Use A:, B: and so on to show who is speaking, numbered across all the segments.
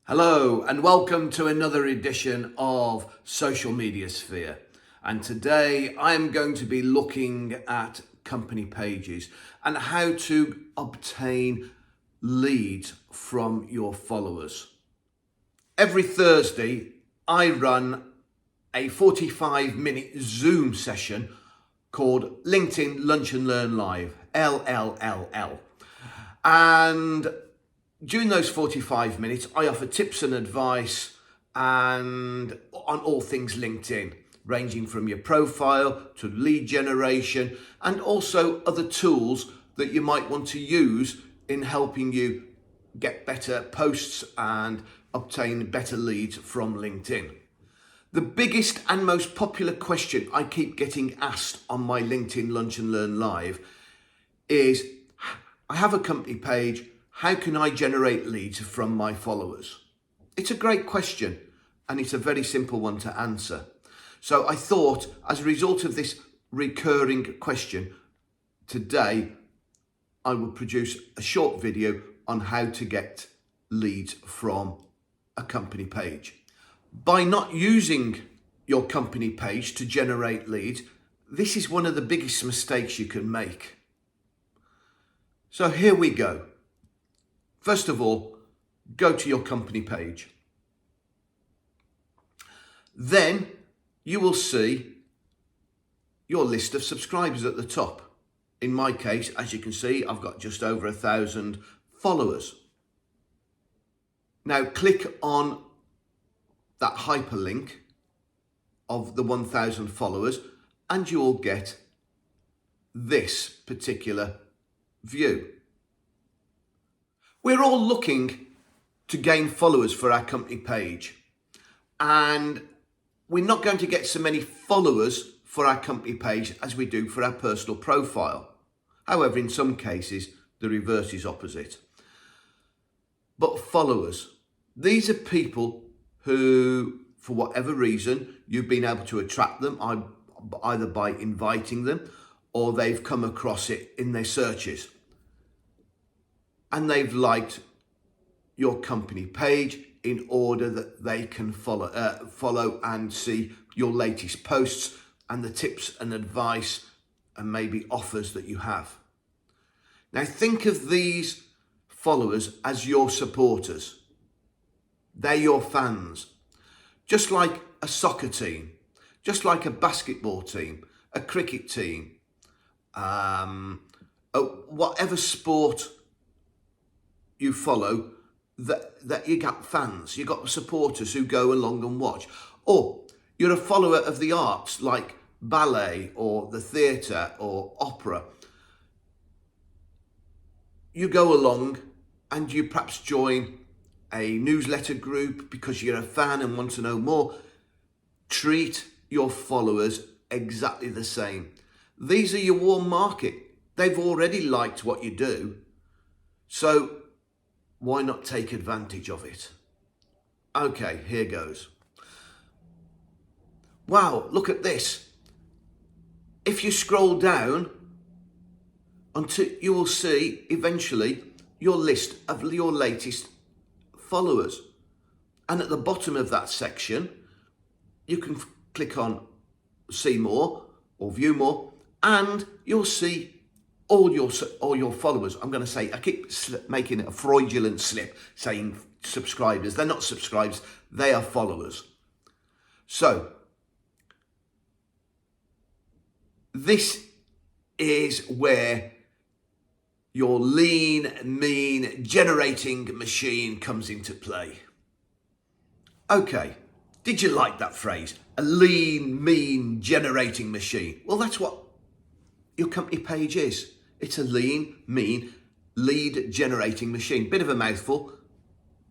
A: Hello and welcome to another edition of Social Media Sphere. And today I am going to be looking at company pages and how to obtain leads from your followers. Every Thursday I run a 45-minute Zoom session called LinkedIn Lunch and Learn Live, LLLL. And during those 45 minutes, I offer tips and advice and on all things LinkedIn, ranging from your profile to lead generation and also other tools that you might want to use in helping you get better posts and obtain better leads from LinkedIn. The biggest and most popular question I keep getting asked on my LinkedIn Lunch and Learn Live is, I have a company page, how can I generate leads from my followers? It's a great question and it's a very simple one to answer. So I thought, as a result of this recurring question, today I will produce a short video on how to get leads from a company page. By not using your company page to generate leads, this is one of the biggest mistakes you can make. So here we go. First of all, go to your company page. Then you will see your list of subscribers at the top. In my case, as you can see, I've got just over 1,000 followers. Now click on that hyperlink of the 1,000 followers and you will get this particular view. We're all looking to gain followers for our company page, and we're not going to get so many followers for our company page as we do for our personal profile. However, in some cases, the reverse is opposite. But followers, these are people who, for whatever reason, you've been able to attract them either by inviting them or they've come across it in their searches. And they've liked your company page in order that they can follow and see your latest posts and the tips and advice and maybe offers that you have. Now think of these followers as your supporters. They're your fans. Just like a soccer team, just like a basketball team, a cricket team, whatever sport you follow, that you got fans, you got supporters who go along and watch. Or you're a follower of the arts like ballet or the theatre or opera. You go along and you perhaps join a newsletter group because you're a fan and want to know more. Treat your followers exactly the same. These are your warm market. They've already liked what you do. So why not take advantage of it? Okay, here goes. Wow, look at this. If you scroll down until you will see eventually your list of your latest followers. And at the bottom of that section, you can click on see more or view more, and you'll see all your followers. I'm going to say, I keep making it a fraudulent slip saying subscribers. They're not subscribers, they are followers. So this is where your lean, mean generating machine comes into play. Okay, did you like that phrase? A lean, mean generating machine. Well, that's what your company page is. It's a lean, mean, lead generating machine. Bit of a mouthful,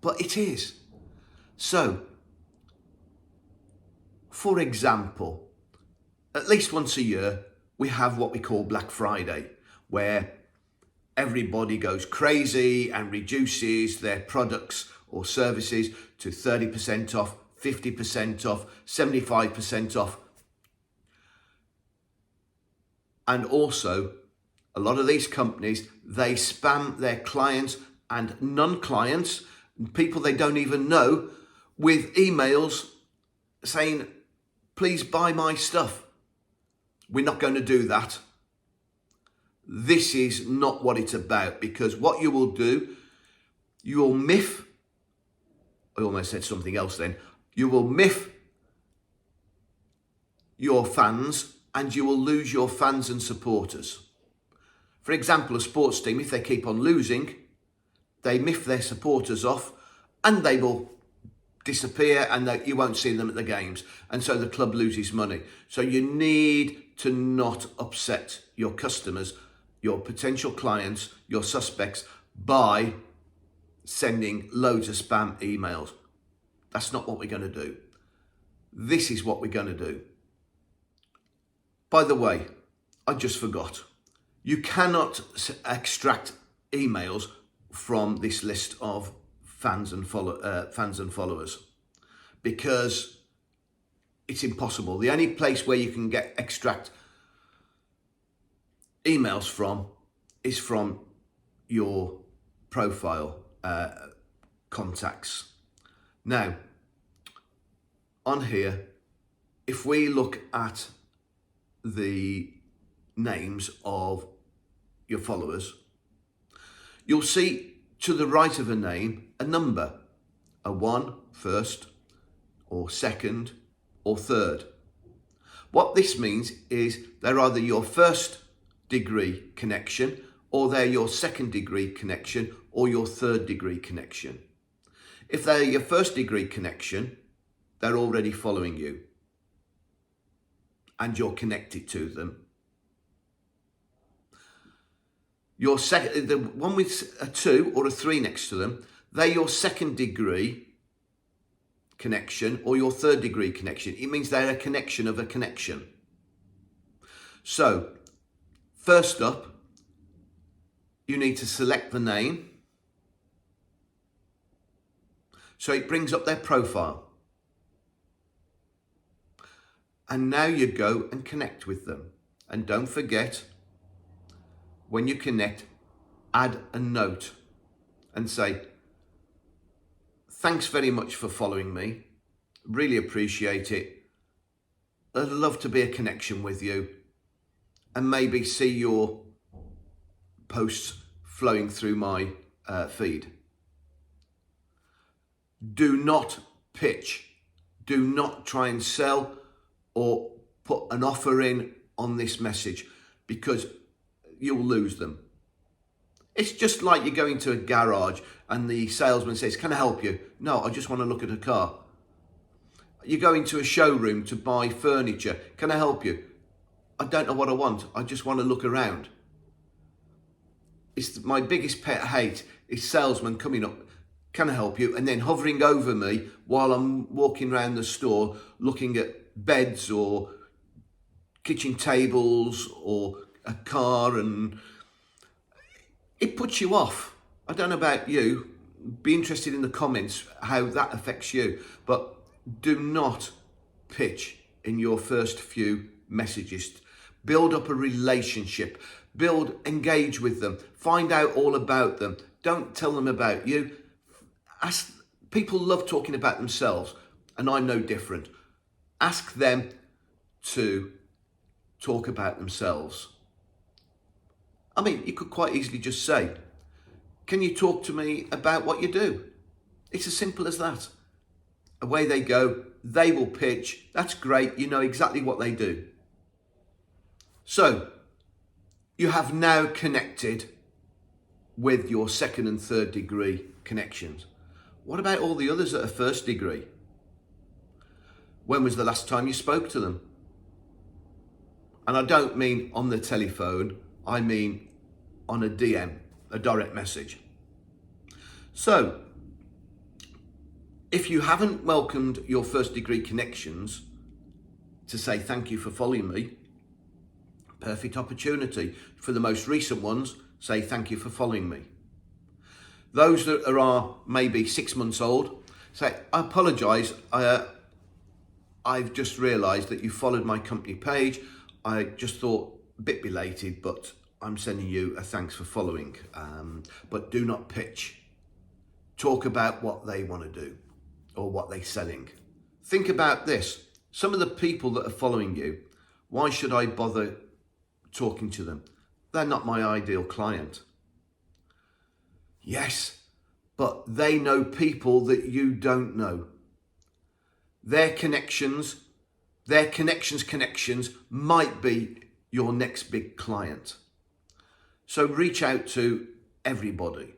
A: but it is. So, for example, at least once a year, we have what we call Black Friday, where everybody goes crazy and reduces their products or services to 30% off, 50% off, 75% off. And also, a lot of these companies, they spam their clients and non-clients people they don't even know, with emails saying, please buy my stuff. We're not going to do that. This is not what it's about, because what you will do, you will miff. I almost said something else then. You will miff your fans, and you will lose your fans and supporters. For example, a sports team, if they keep on losing, they miff their supporters off and they will disappear, and you won't see them at the games. And so the club loses money. So you need to not upset your customers, your potential clients, your suspects by sending loads of spam emails. That's not what we're going to do. This is what we're going to do. By the way, I just forgot. You cannot extract emails from this list of fans and followers, because it's impossible. The only place where you can extract emails from is from your profile contacts. Now, on here, if we look at the names of your followers, you'll see to the right of a name a number, a 1, first, or second, or third. What this means is they're either your first degree connection, or they're your second degree connection, or your third degree connection. If they're your first degree connection, they're already following you and you're connected to them. Your second, the one with a 2 or a 3 next to them, they're your second degree connection or your third degree connection. It means they're a connection of a connection. So, first up, you need to select the name. So it brings up their profile. And now you go and connect with them. And don't forget, when you connect, add a note and say, thanks very much for following me. Really appreciate it. I'd love to be a connection with you and maybe see your posts flowing through my feed. Do not pitch. Do not try and sell or put an offer in on this message, because you'll lose them. It's just like you go into a garage and the salesman says, can I help you? No, I just want to look at a car. You go into a showroom to buy furniture. Can I help you? I don't know what I want. I just want to look around. It's my biggest pet hate is salesmen coming up, can I help you? And then hovering over me while I'm walking around the store looking at beds or kitchen tables or a car, and it puts you off. I don't know about you. Be interested in the comments how that affects you. But do not pitch in your first few messages. Build up a relationship. Engage with them. Find out all about them. Don't tell them about you. People love talking about themselves, and I'm no different. Ask them to talk about themselves. I mean, you could quite easily just say, can you talk to me about what you do? It's as simple as that. Away they go. They will pitch. That's great. You know exactly what they do. So, you have now connected with your second and third degree connections. What about all the others that are first degree? When was the last time you spoke to them? And I don't mean on the telephone, I mean on a DM, a direct message. So, if you haven't welcomed your first degree connections to say thank you for following me, perfect opportunity. For the most recent ones, say thank you for following me. Those that are maybe 6 months old, say, I apologise, I've just realised that you followed my company page. I just thought, a bit belated, but I'm sending you a thanks for following. But do not pitch. talk about what they want to do or what they're selling. Think about this. Some of the people that are following you, why should I bother talking to them? They're not my ideal client. Yes, but they know people that you don't know. Their connections might be your next big client. So reach out to everybody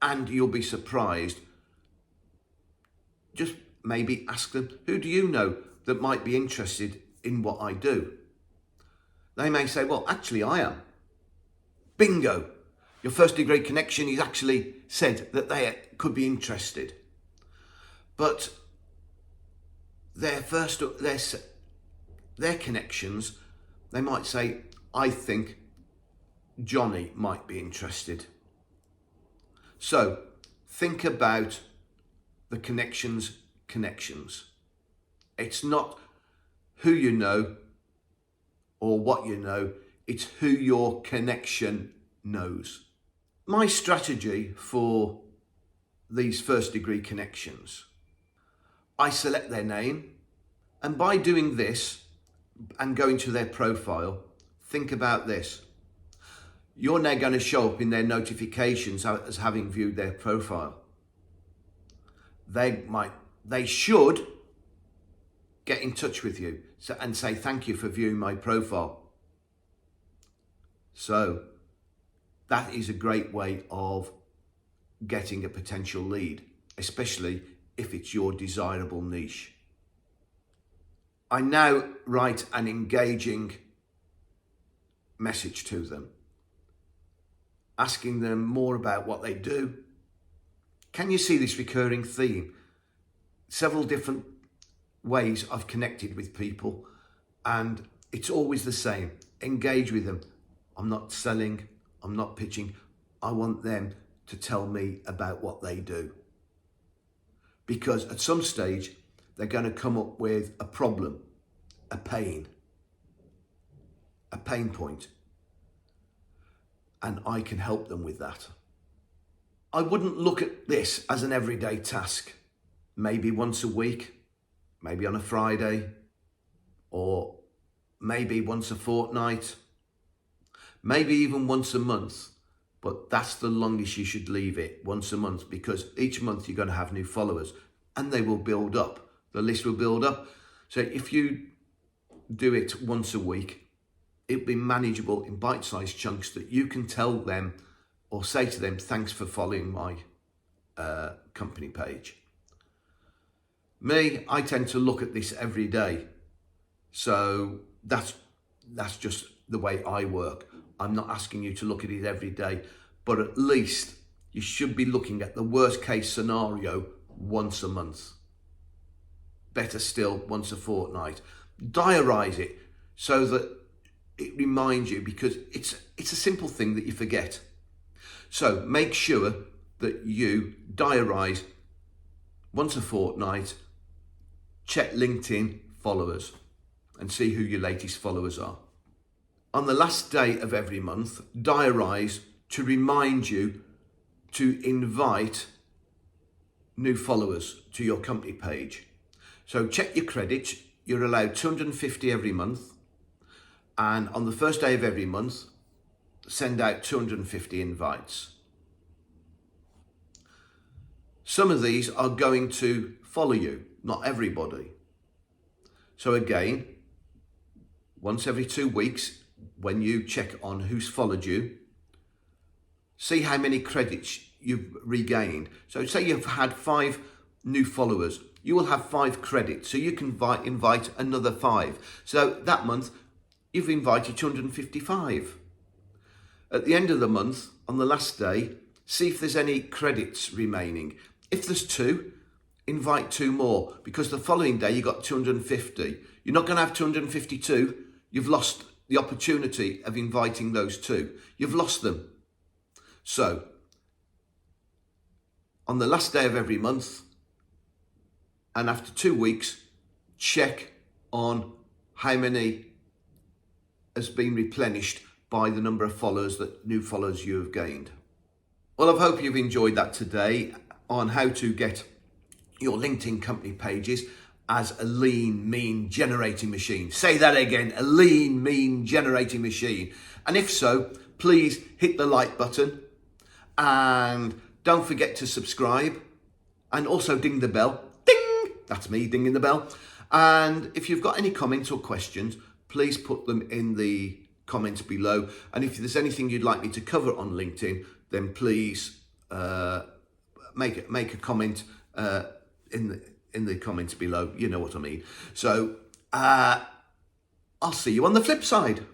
A: and you'll be surprised. Just maybe ask them, who do you know that might be interested in what I do? They may say, well, actually I am. Bingo. Your first degree connection, he's actually said that they could be interested. But their connections, they might say, I think Johnny might be interested. So think about the connections. It's not who you know or what you know, it's who your connection knows. My strategy for these first degree connections, I select their name, and by doing this and going to their profile, think about this. You're now going to show up in their notifications as having viewed their profile. They should get in touch with you and say, thank you for viewing my profile. So that is a great way of getting a potential lead, especially if it's your desirable niche. I now write an engaging message to them, asking them more about what they do. Can you see this recurring theme? Several different ways I've connected with people, and it's always the same. Engage with them. I'm not selling, I'm not pitching. I want them to tell me about what they do. Because at some stage, they're going to come up with a problem, a pain point. And I can help them with that. I wouldn't look at this as an everyday task. Maybe once a week, maybe on a Friday, or maybe once a fortnight, maybe even once a month. But that's the longest you should leave it, once a month, because each month you're going to have new followers and they will build up. The list will build up. So if you do it once a week, it'll be manageable in bite-sized chunks that you can tell them or say to them, thanks for following my company page. Me, I tend to look at this every day. So that's just the way I work. I'm not asking you to look at it every day, but at least you should be looking at the worst case scenario once a month. Better still, once a fortnight. Diarise it so that it reminds you, because it's a simple thing that you forget. So make sure that you diarise once a fortnight, check LinkedIn followers and see who your latest followers are. On the last day of every month, diarise to remind you to invite new followers to your company page. So check your credits. You're allowed 250 every month. And on the first day of every month, send out 250 invites. Some of these are going to follow you, not everybody. So again, once every 2 weeks, when you check on who's followed you, see how many credits you've regained. So say you've had 5 new followers, you will have 5 credits. So you can invite another 5. So that month, you've invited 255. At the end of the month, on the last day, see if there's any credits remaining. If there's 2, invite 2 more, because the following day you got 250. You're not going to have 252. You've lost the opportunity of inviting those 2. You've lost them. So, on the last day of every month, and after 2 weeks, check on how many has been replenished by the number of followers, new followers you have gained. Well, I hope you've enjoyed that today on how to get your LinkedIn company pages as a lean, mean generating machine. Say that again, a lean, mean generating machine. And if so, please hit the like button and don't forget to subscribe and also ding the bell. Ding! That's me dinging the bell. And if you've got any comments or questions, please put them in the comments below. And if there's anything you'd like me to cover on LinkedIn, then please make a comment in the comments below. You know what I mean. So I'll see you on the flip side.